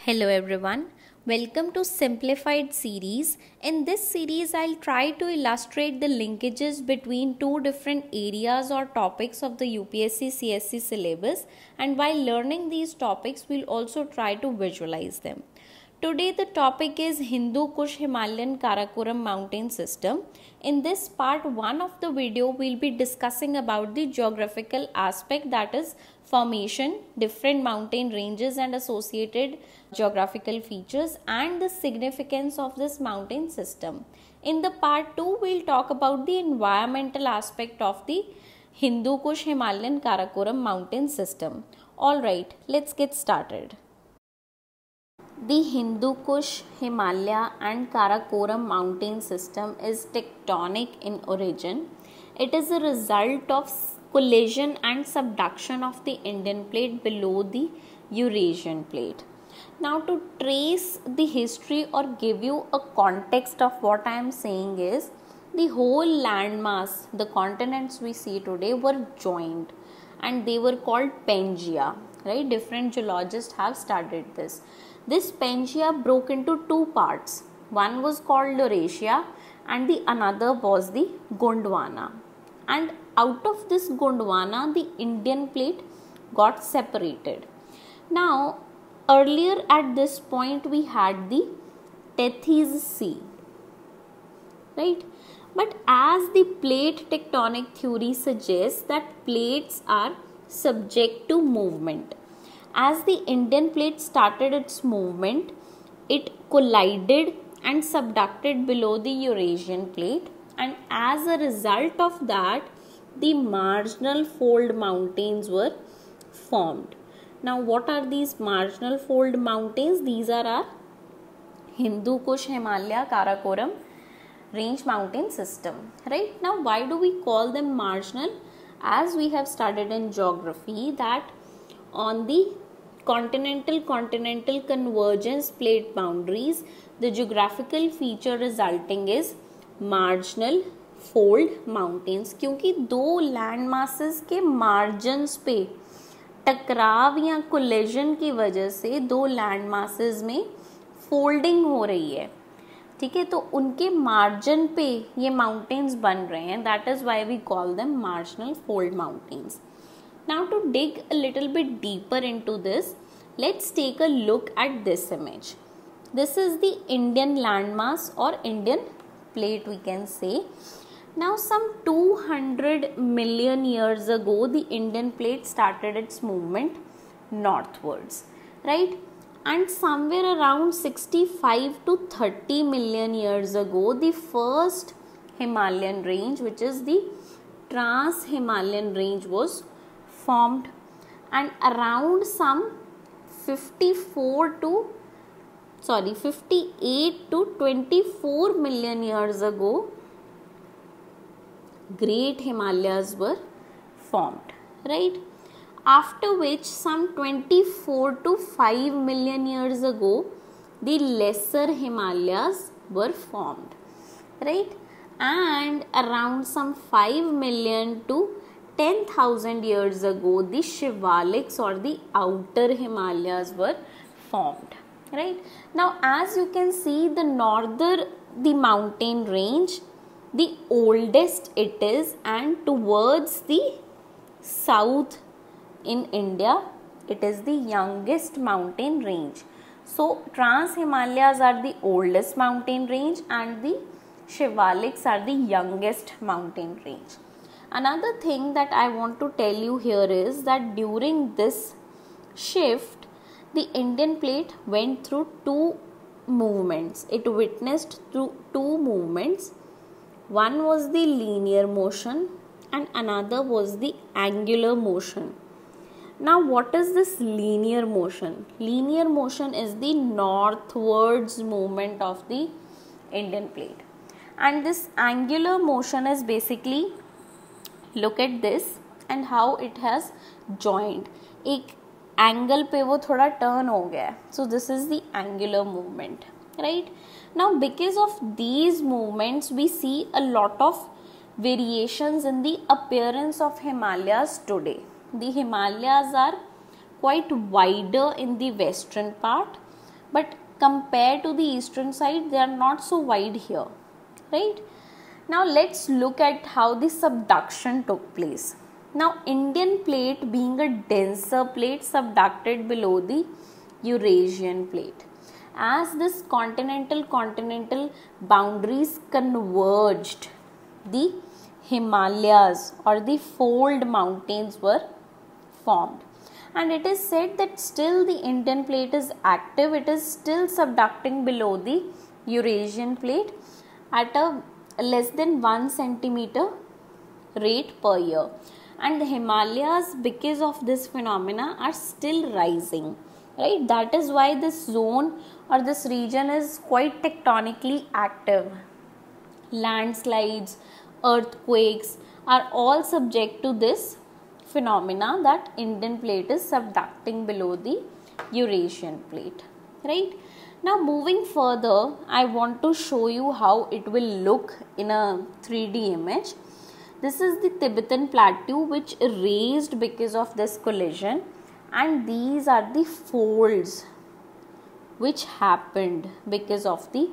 Hello everyone, welcome to Simplified series. In this series, I'll try to illustrate the linkages between two different areas or topics of the UPSC CSC syllabus, and while learning these topics, we'll also try to visualize them. Today the topic is Hindu Kush Himalayan Karakoram mountain system. In this part 1 of the video, we'll be discussing about the geographical aspect, that is formation, different mountain ranges and associated geographical features, and the significance of this mountain system. In the part 2, we'll talk about the environmental aspect of the Hindu Kush Himalayan Karakoram mountain system. Alright, let's get started. The Hindu Kush, Himalaya and Karakoram mountain system is tectonic in origin. It is a result of collision and subduction of the Indian plate below the Eurasian plate. Now, to trace the history or give you a context of what I am saying is, the whole landmass, the continents we see today were joined and they were called Pangaea, right? Different geologists have studied this. This Pangaea broke into two parts. One was called Laurasia and the another was the Gondwana. And out of this Gondwana, the Indian plate got separated. Now, earlier at this point, we had the Tethys Sea, right? But as the plate tectonic theory suggests that plates are subject to movement. As the Indian plate started its movement, it collided and subducted below the Eurasian plate, and as a result of that, the marginal fold mountains were formed. Now, what are these marginal fold mountains? These are our Hindu Kush Himalaya Karakoram range mountain system, right? Now, why do we call them marginal? As we have studied in geography, that on the continental convergence plate boundaries, the geographical feature resulting is marginal fold mountains, क्योंकि दो land masses के margins पे टकराव या collision की वजह से दो लैंड मासेस में फोल्डिंग हो रही है, ठीक है, तो उनके मार्जिन पे ये माउंटेन्स बन रहे हैं. That is why we call them marginal fold mountains. Now, to dig a little bit deeper into this, let's take a look at this image. This is the Indian landmass or Indian plate, we can say. Now, some 200 million years ago, the Indian plate started its movement northwards, right? And somewhere around 65 to 30 million years ago, the first Himalayan range, which is the Trans-Himalayan range, was formed, and around some 58 to 24 million years ago, Great Himalayas were formed, right? After which some 24 to 5 million years ago, the Lesser Himalayas were formed, right? And around some 5 million to 10,000 years ago, the Shivaliks or the outer Himalayas were formed, right? Now, as you can see, the mountain range, the oldest it is, and towards the south in India, it is the youngest mountain range. So, Trans-Himalayas are the oldest mountain range and the Shivaliks are the youngest mountain range. Another thing that I want to tell you here is that during this shift, the Indian plate went through two movements. It witnessed two movements. One was the linear motion and another was the angular motion. Now, what is this linear motion? Linear motion is the northwards movement of the Indian plate. And this angular motion is basically, look at this and how it has joined. एक angle पे वो थोड़ा turn हो गया. So this is the angular movement, right? Now, because of these movements, we see a lot of variations in the appearance of Himalayas today. The Himalayas are quite wider in the western part, but compared to the eastern side, they are not so wide here, right? Now let's look at how the subduction took place. Now Indian plate being a denser plate subducted below the Eurasian plate. As this continental boundaries converged, the Himalayas or the fold mountains were formed. And it is said that still the Indian plate is active, it is still subducting below the Eurasian plate at a less than 1 centimeter rate per year. And the Himalayas, because of this phenomena, are still rising, right? That is why this zone or this region is quite tectonically active. Landslides, earthquakes are all subject to this phenomena that Indian plate is subducting below the Eurasian plate, right? Now moving further, I want to show you how it will look in a 3D image. This is the Tibetan plateau which raised because of this collision, and these are the folds which happened because of the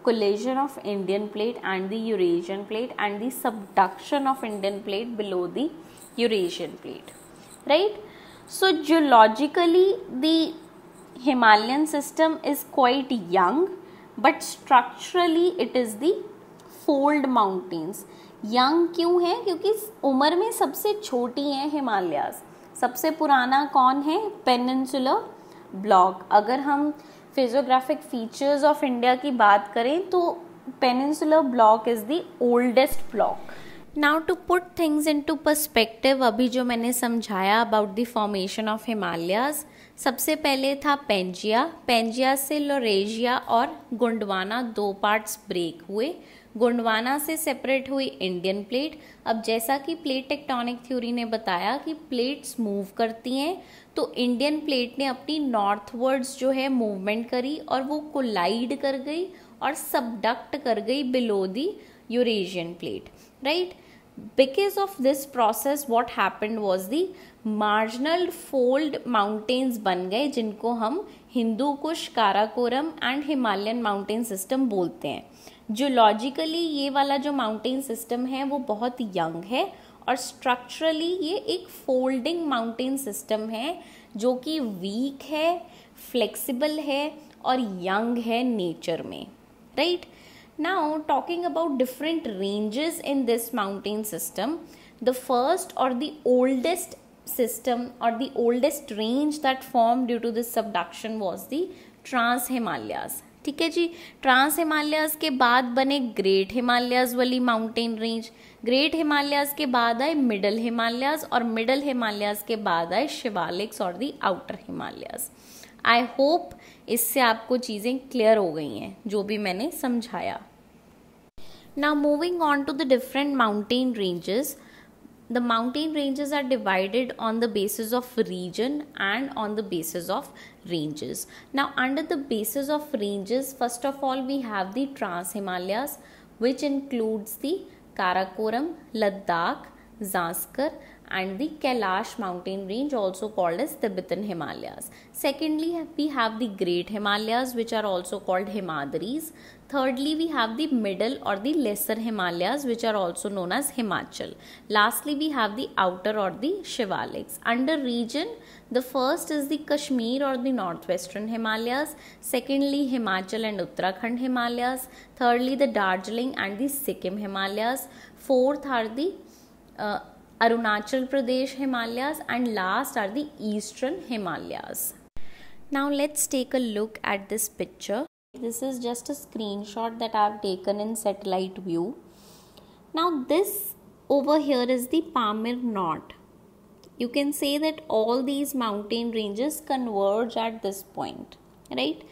collision of Indian plate and the Eurasian plate and the subduction of Indian plate below the Eurasian plate, right? So geologically the Himalayan system is quite young, but structurally it is the fold mountains. Young क्यों है? क्योंकि उम्र में सबसे छोटी हैं हिमालयाज. सबसे पुराना कौन है? Peninsular block. अगर हम फिजियोग्राफिक फीचर्स ऑफ इंडिया की बात करें तो peninsular block is the oldest block. Now to put things into perspective, अभी जो मैंने समझाया about the formation of Himalayas, सबसे पहले था पेंजिया से लोरेशिया और गोंडवाना 2 पार्ट्स ब्रेक हुए. गोंडवाना से सेपरेट हुई इंडियन प्लेट. अब जैसा कि प्लेट टेक्टोनिक थ्योरी ने बताया कि प्लेट्स मूव करती हैं, तो इंडियन प्लेट ने अपनी नॉर्थवर्ड्स जो है मूवमेंट करी और वो कोलाइड कर गई और सबडक्ट कर गई below the Eurasian plate, right? Because of this process what happened was the marginal fold mountains बन गए, जिनको हम Hindu Kush, Karakoram and Himalayan mountain system बोलते हैं. जियोलॉजिकली ये वाला जो माउंटेन सिस्टम है वो बहुत यंग है और स्ट्रक्चरली ये एक फोल्डिंग माउंटेन सिस्टम है जो कि वीक है, फ्लेक्सिबल है और यंग है नेचर में, right? Now talking about different ranges in this mountain system, the first or the oldest system or the oldest range that formed due to this subduction was the Trans Himalayas. ठीक है जी. Trans Himalayas के बाद बने great Himalayas वाली mountain range. Great Himalayas के बाद आए middle Himalayas और मिडल हिमालयाज के बाद आए शिवालिक्स और the outer Himalayas. I hope इससे आपको चीज़ें क्लियर हो गई हैं जो भी मैंने समझाया. Now moving on to the different mountain ranges. The mountain ranges are divided on the basis of region and on the basis of ranges. Now under the basis of ranges, first of all we have the Trans Himalayas, which includes the Karakoram, Ladakh, Zanskar and the Kailash mountain range, also called as Tibetan Himalayas. Secondly, we have the Great Himalayas, which are also called Himadris. Thirdly, we have the middle or the lesser Himalayas, which are also known as Himachal. Lastly, we have the outer or the Shivaliks. Under region, the first is the Kashmir or the northwestern Himalayas. Secondly, Himachal and Uttarakhand Himalayas. Thirdly, the Darjeeling and the Sikkim Himalayas. Fourth are the Arunachal Pradesh Himalayas, and last are the eastern Himalayas. Now let's take a look at this picture. This is just a screenshot that I have taken in satellite view. Now this over here is the Pamir knot. You can say that all these mountain ranges converge at this point, right?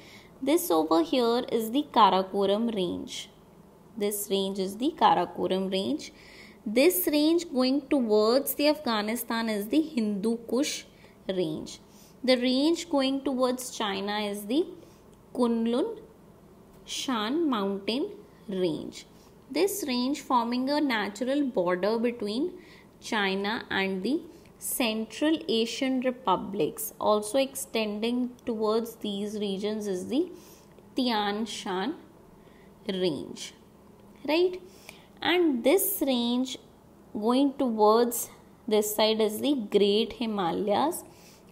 This over here is the Karakoram range. This range is the Karakoram range. This range going towards the Afghanistan is the Hindu Kush range. The range going towards China is the Kunlun Shan mountain range. This range forming a natural border between China and the Central Asian republics. Also extending towards these regions is the Tian Shan range, right? And this range going towards this side is the Great Himalayas,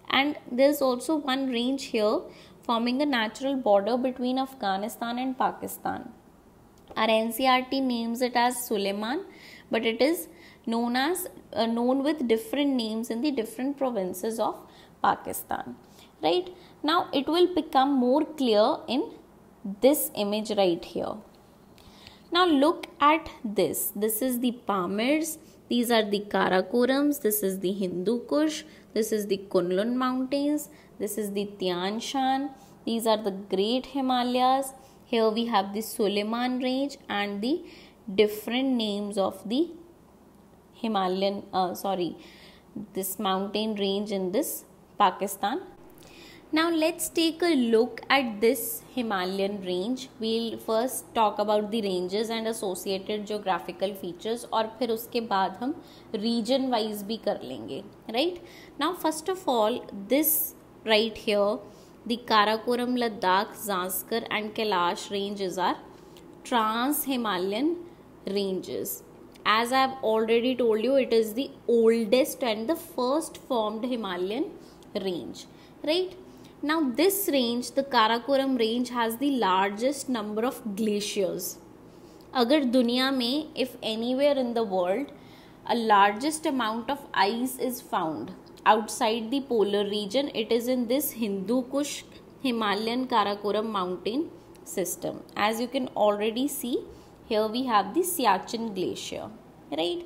and there's also one range here forming a natural border between Afghanistan and Pakistan. Our NCERT names it as Suleiman, but it is known with different names in the different provinces of Pakistan, right? Now it will become more clear in this image right here. Now look at this. This is the Pamirs. These are the Karakorams. This is the Hindu Kush. This is the Kunlun Mountains. This is the Tian Shan. These are the Great Himalayas. Here we have the Suleiman range and the different names of the this mountain range in this Pakistan. Now let's take a look at this Himalayan range. We'll first talk about the ranges and associated geographical features, और फिर उसके बाद हम region wise भी कर लेंगे, right? Now first of all, this right here, the Karakoram, Ladakh, Zanskar and Kailash ranges are trans-Himalayan ranges. As I have already told you, it is the oldest and the first formed Himalayan range, right? Now this range, the Karakoram range, has the largest number of glaciers. अगर दुनिया में, if anywhere in the world, a largest amount of ice is found outside the polar region, it is in this Hindu Kush Himalayan Karakoram mountain system. As you can already see, here we have the Siachen glacier, right?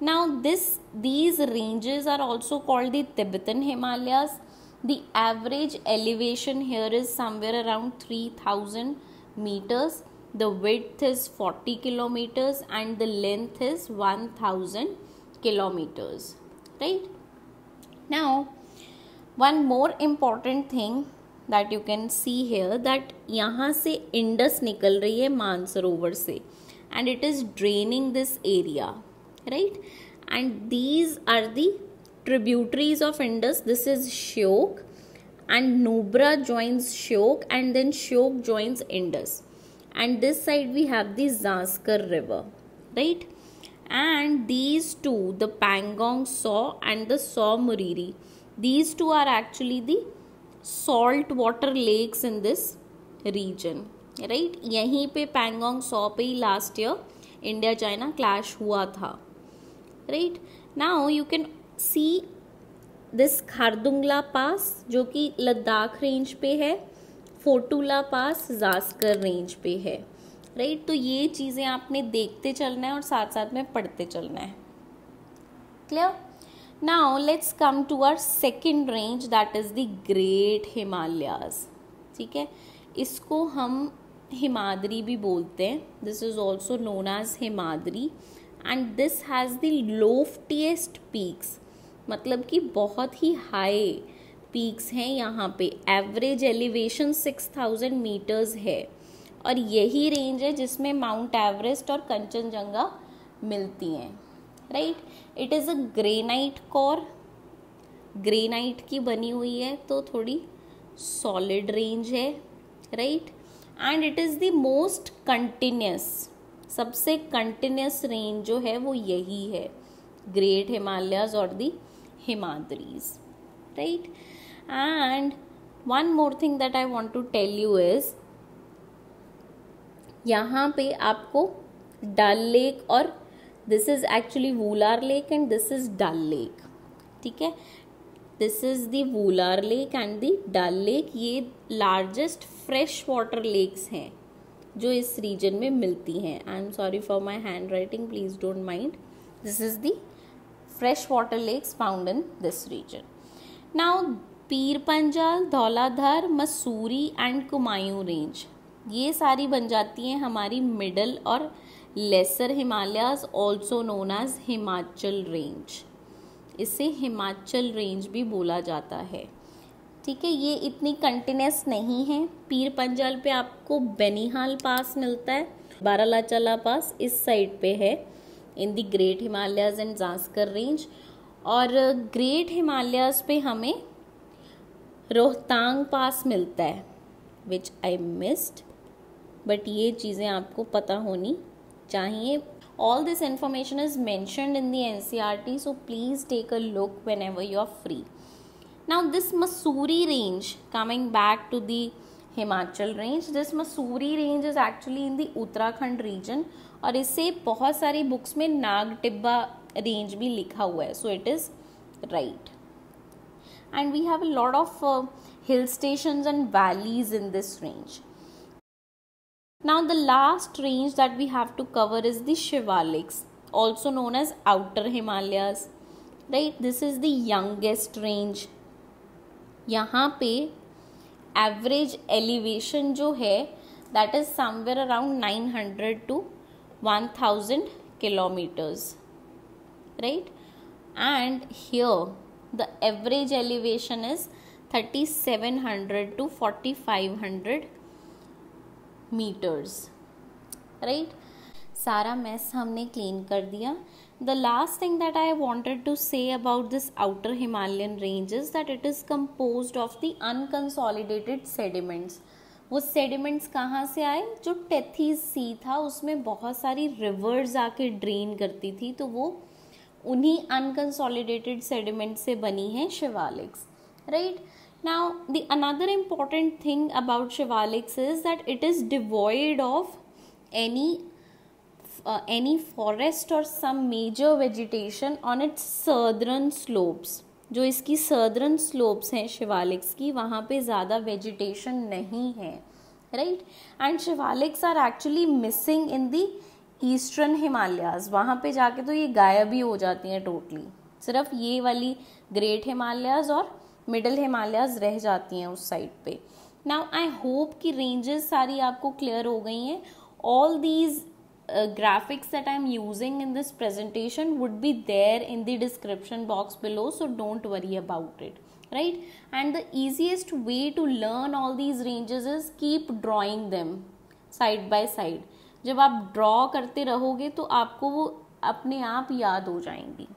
Now these ranges are also called the Tibetan Himalayas. The average elevation here is somewhere around 3000 meters. The width is 40 kilometers and the length is 1000 kilometers, right? Now one more important thing that you can see here, that यहाँ से Indus निकल रही है मानसरोवर से, and it is draining this area, right? And these are the tributaries of Indus. This is Shyok, and Nubra joins Shyok, and then Shyok joins Indus, and this side we have the Zanskar river, right? And these two, the Pangong Tso and the Tso Moriri, these two are actually the salt water lakes in this region, right? यहीं पे Pangong Tso पे ही last year India China clash हुआ था, right? Now you can see this Khardungla पास जो कि Ladakh range पे है, फोटूला पास Zanskar range पे है, राइट? तो ये चीज़ें आपने देखते चलना है और साथ साथ में पढ़ते चलना है. Clear? Now let's come to our second range, that is the great Himalayas. ठीक है, इसको हम हिमाद्री भी बोलते हैं. This is also known as Himadri, and this has the loftiest peaks, मतलब कि बहुत ही हाई पीक्स हैं यहाँ पे. एवरेज एलिवेशन 6000 मीटर्स है, और यही रेंज है जिसमें माउंट एवरेस्ट और कंचनजंगा मिलती हैं, right? It is a granite core, granite की बनी हुई है, तो थोड़ी सॉलिड रेंज है, right? And it is the most continuous, सबसे कंटिन्यूस रेंज जो है वो यही है, ग्रेट हिमालयाज और the Himadris, right? And one more thing that I want to tell you is, यहाँ पे आपको डल लेक, और this is actually Wular lake and this is Dal lake. ठीक है, this is the Wular lake and the Dal lake. ये लार्जेस्ट फ्रेश वाटर लेक्स हैं जो इस रीजन में मिलती हैं. I am sorry for my hand writing, please don't mind. This is the fresh water lakes found in this region. Now Pir Panjal, Dhauladhar, Mussoorie and Kumaon range, ये सारी बन जाती हैं हमारी मिडल और lesser Himalayas, also known as Himachal range. इसे हिमाचल रेंज भी बोला जाता है. ठीक है, ये इतनी कंटिन्यूस नहीं है. पीर पंजाल पे आपको बेनिहाल पास मिलता है, बारालाचाला पास इस साइड पे है in the great Himalayas and Zanskar range, और ग्रेट हिमालयाज़ पे हमें रोहतांग पास मिलता है, विच आई मिस्ड, बट ये चीज़ें आपको पता होनी चाहिए. All this information is mentioned in the NCERT, so please take a look whenever you are free. Now this Mussoorie range, coming back to the Himachal range, this Mussoorie range is actually in the Uttarakhand region और इसे बहुत सारी books में Nag Tibba range भी लिखा हुआ है, so it is right. And we have a lot of hill stations and valleys in this range. Now the last range that we have to cover is the Shivaliks, also known as Outer Himalayas, right? This is the youngest range. यहाँ पे average elevation जो है that is somewhere around 900 to 1000 kilometers, right? And here the average elevation is 3700 to 4500 meters, right? सारा mess हमने clean कर दिया. The last thing that I wanted to say about this outer Himalayan range is that it is composed of the unconsolidated sediments. वो sediments कहाँ से आए? जो टेथीज सी था उसमें बहुत सारी rivers आके drain करती थी, तो वो उन्हीं unconsolidated sediments से बनी है Shivaliks, right? Now the another important thing about Shivaliks is that it is devoid of any forest or some major vegetation on its southern slopes. जो इसकी southern slopes हैं Shivaliks की, वहाँ पे ज़्यादा vegetation नहीं है, right? And Shivaliks are actually missing in the eastern Himalayas. वहाँ पे जाके तो ये गायब ही हो जाती हैं totally. सिर्फ ये वाली Great Himalayas और मिडल हिमालयाज रह जाती हैं उस साइड पे. नाउ आई होप कि रेंजेस सारी आपको क्लियर हो गई हैं. All these graphics that I am using in this presentation would be there in the description box below, so don't worry about it, right? And the easiest way to learn all these ranges is keep drawing them side by side. जब आप draw करते रहोगे तो आपको वो अपने आप याद हो जाएंगी.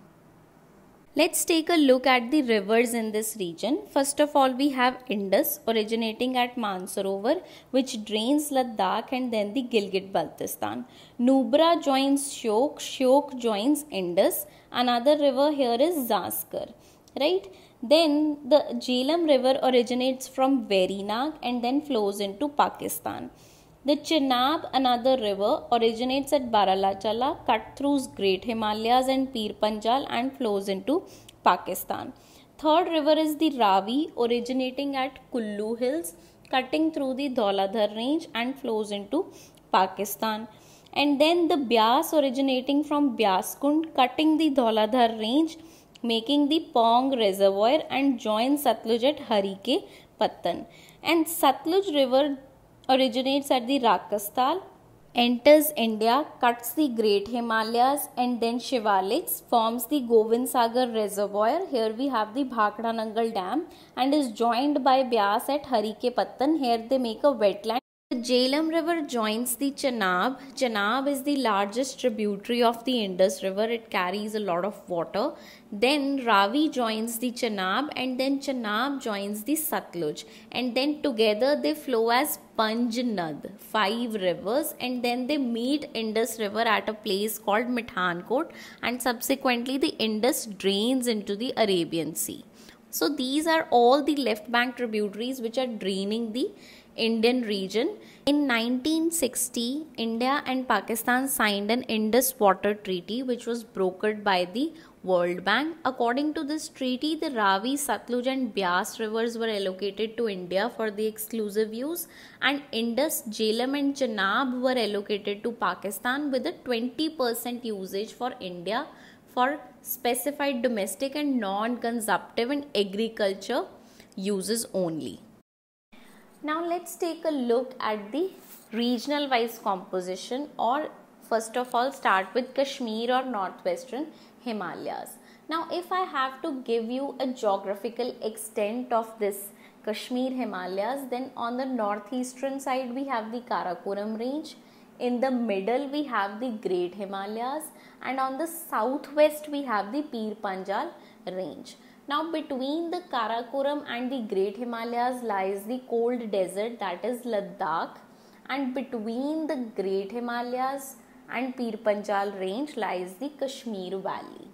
Let's take a look at the rivers in this region. First of all, we have Indus originating at Mansarovar, which drains Ladakh and then the Gilgit-Baltistan. Nubra joins Shyok, Shyok joins Indus. Another river here is Zanskar, right? Then the Jhelum river originates from Verinag and then flows into Pakistan. The Chenab, another river, originates at Baralachala, cut through Great Himalayas and Pir Panjal and flows into Pakistan. Third river is the Ravi, originating at Kullu Hills, cutting through the Dhauladhar range and flows into Pakistan. And then the Byas, originating from Byaskund, cutting the Dhauladhar range, making the Pong reservoir and joins Satluj at Harike Pattan. And Satluj river originates at the Rakastal, enters India, cuts the Great Himalayas and then Shivaliks, forms the Govind Sagar reservoir. Here we have the Bhakra Nangal dam and is joined by Byas at Harike Pattan. Here they make a wetland. The Jhelum river joins the Chenab. Chenab is the largest tributary of the Indus river. It carries a lot of water. Then Ravi joins the Chenab and then Chenab joins the Satluj. And then together they flow as Panjnad, 5 rivers, and then they meet Indus river at a place called Mithankot, and subsequently the Indus drains into the Arabian Sea. So these are all the left bank tributaries which are draining the Indian region. In 1960, India and Pakistan signed an Indus Water Treaty which was brokered by the World Bank. According to this treaty, the Ravi, Satluj and Byas rivers were allocated to India for the exclusive use, and Indus, Jhelum and Chenab were allocated to Pakistan with a 20% usage for India for specified domestic and non-consumptive and agriculture uses only. Now let's take a look at the regional wise composition, or first of all start with Kashmir or northwestern Himalayas. Now if I have to give you a geographical extent of this Kashmir Himalayas, then on the northeastern side we have the Karakoram range, in the middle we have the Great Himalayas, and on the southwest we have the Pir Panjal range. Now between the Karakoram and the Great Himalayas lies the cold desert, that is Ladakh, and between the Great Himalayas and Pir Panjal range lies the Kashmir Valley,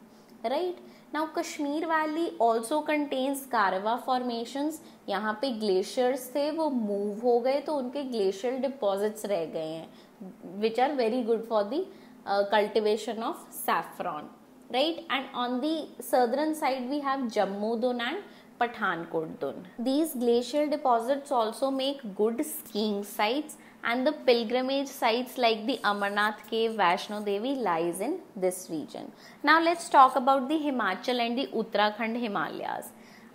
right? Now Kashmir Valley also contains Karwa formations. यहाँ पे glaciers थे, वो move हो गए तो उनके glacial deposits रह गए हैं, which are very good for the cultivation of saffron, right? And on the southern side we have Jammu Dun and Pathankot Dun. These glacial deposits also make good skiing sites, and the pilgrimage sites like the Amarnath cave, Vaishno Devi lies in this region. Now let's talk about the Himachal and the Uttarakhand Himalayas.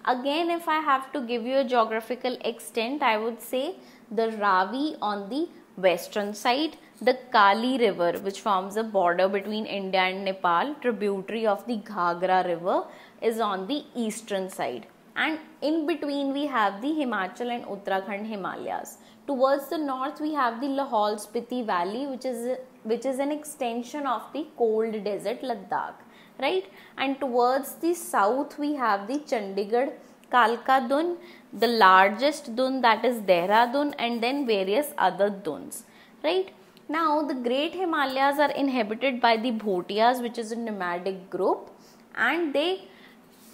Again, if I have to give you a geographical extent, I would say the Ravi on the western side, the Kali river which forms a border between India and Nepal, tributary of the Ghagra river, is on the eastern side, and in between we have the Himachal and Uttarakhand Himalayas. Towards the north we have the Lahaul Spiti valley, which is an extension of the cold desert Ladakh, right? And towards the south we have the Chandigarh Kalka Dun, the largest dun, that is Dehradun, and then various other duns, right? Now the Great Himalayas are inhabited by the Bhotias, which is a nomadic group, and they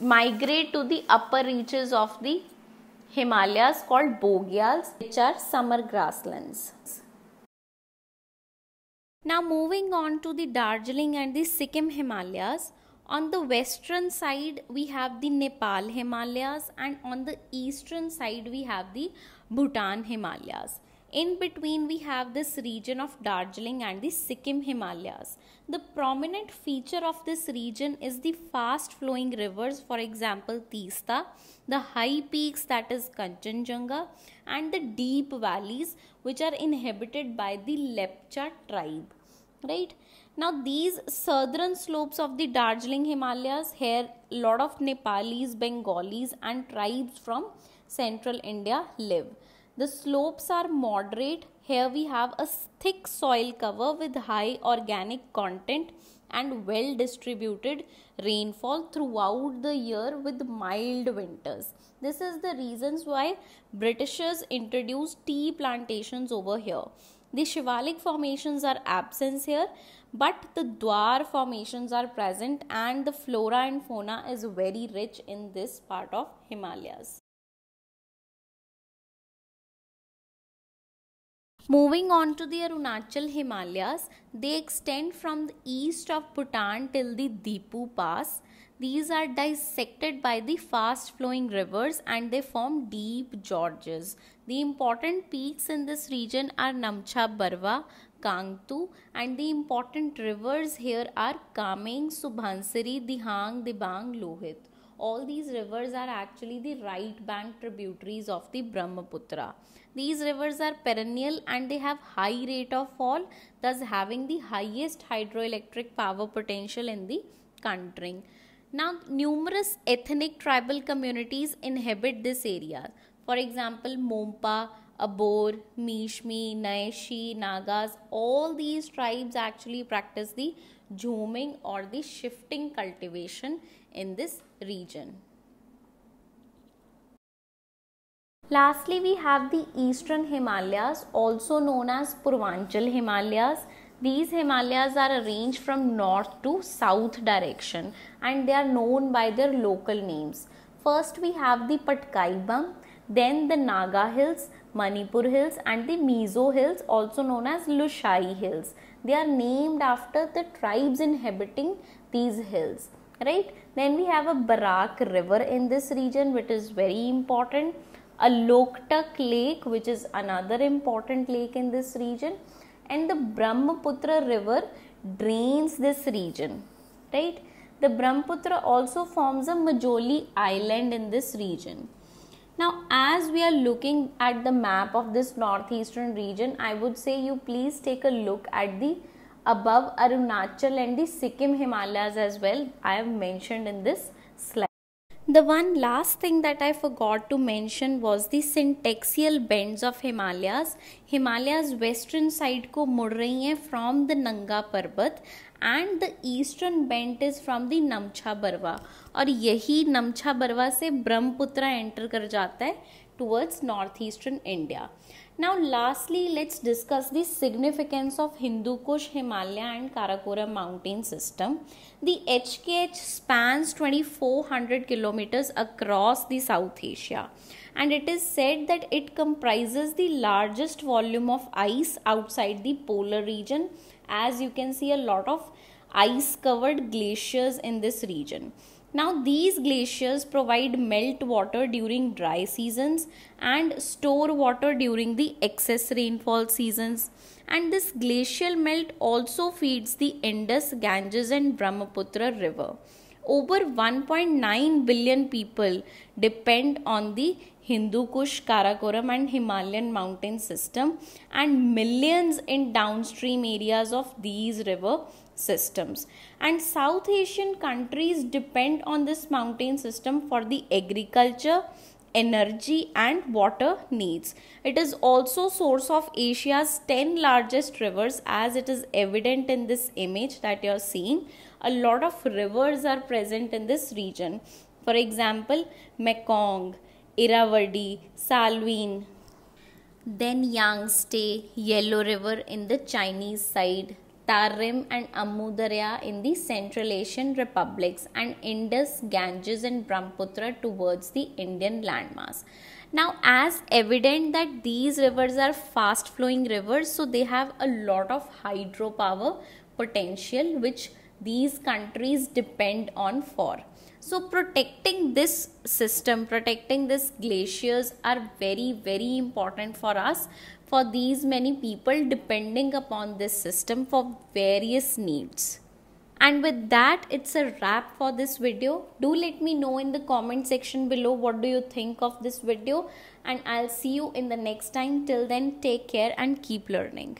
migrate to the upper reaches of the Himalayas called Bogyals, which are summer grasslands. Now moving on to the Darjeeling and the Sikkim Himalayas. On the western side we have the Nepal Himalayas, and on the eastern side we have the Bhutan Himalayas. In between we have this region of Darjeeling and the Sikkim Himalayas. The prominent feature of this region is the fast flowing rivers, for example Teesta, the high peaks, that is Kanchenjunga, and the deep valleys which are inhabited by the Lepcha tribe, right? Now these southern slopes of the Darjeeling Himalayas, here lot of Nepalis, Bengalis and tribes from central India live. The slopes are moderate. Here we have a thick soil cover with high organic content and well distributed rainfall throughout the year with mild winters. This is the reasons why Britishers introduced tea plantations over here. The Shivalik formations are absent here, but the Dwar formations are present, and the flora and fauna is very rich in this part of Himalayas. Moving on to the Arunachal Himalayas, they extend from the east of Bhutan till the Dipu Pass. These are dissected by the fast flowing rivers and they form deep gorges. The important peaks in this region are Namcha Barwa, Kangtu, and the important rivers here are Kameng, Subhansiri, Dihang, Dibang, Lohit. All these rivers are actually the right bank tributaries of the Brahmaputra. These rivers are perennial and they have high rate of fall, thus having the highest hydroelectric power potential in the country. Now, numerous ethnic tribal communities inhabit this area. For example, Mompa, Abor, Mishmi, Naishi, Nagas, all these tribes actually practice the jhoming or the shifting cultivation in this region. Lastly, we have the eastern Himalayas, also known as Purvanchal Himalayas. These Himalayas are arranged from north to south direction and they are known by their local names. First we have the Patkai, then the Naga Hills, Manipur Hills and the Mizo Hills, also known as Lushai Hills. They are named after the tribes inhabiting these hills, right? Then we have a Barak river in this region, which is very important. A Loktak lake, which is another important lake in this region, and the Brahmaputra river drains this region, right? The Brahmaputra also forms a Majoli island in this region. Now, as we are looking at the map of this northeastern region, I would say you please take a look at the above Arunachal and the Sikkim Himalayas as well. I have mentioned in this slide. The one last thing that I forgot to mention was the syntaxial bends of Himalayas. Himalayas western side को मुड़ रही हैं from the Nanga पर्वत and the eastern bend is from the Namcha Barwa, और यही नमछा बरवा से Brahmaputra enter कर जाता है towards northeastern India. Now lastly, let's discuss the significance of Hindu Kush, Himalaya and Karakoram mountain system. The HKH spans 2400 kilometers across the South Asia, and it is said that it comprises the largest volume of ice outside the polar region. As you can see, a lot of ice covered glaciers in this region. Now these glaciers provide melt water during dry seasons and store water during the excess rainfall seasons, and this glacial melt also feeds the Indus, Ganges and Brahmaputra river. Over 1.9 billion people depend on the Hindu Kush, Karakoram and Himalayan mountain system, and millions in downstream areas of these river systems. And South Asian countries depend on this mountain system for the agriculture, energy and water needs. It is also source of Asia's 10 largest rivers, as it is evident in this image that you are seeing. A lot of rivers are present in this region. For example, Mekong, Irrawaddy, Salween, then Yangtze, Yellow River in the Chinese side, Tarim and Ammu Darya in the Central Asian republics, and Indus, Ganges and Brahmaputra towards the Indian landmass. Now, as evident that these rivers are fast flowing rivers, so they have a lot of hydropower potential which these countries depend on for. So protecting this system, protecting these glaciers are very important for us, for these many people depending upon this system for various needs. And with that, it's a wrap for this video. Do let me know in the comment section below what do you think of this video, and I'll see you in the next time. Till then, take care and keep learning.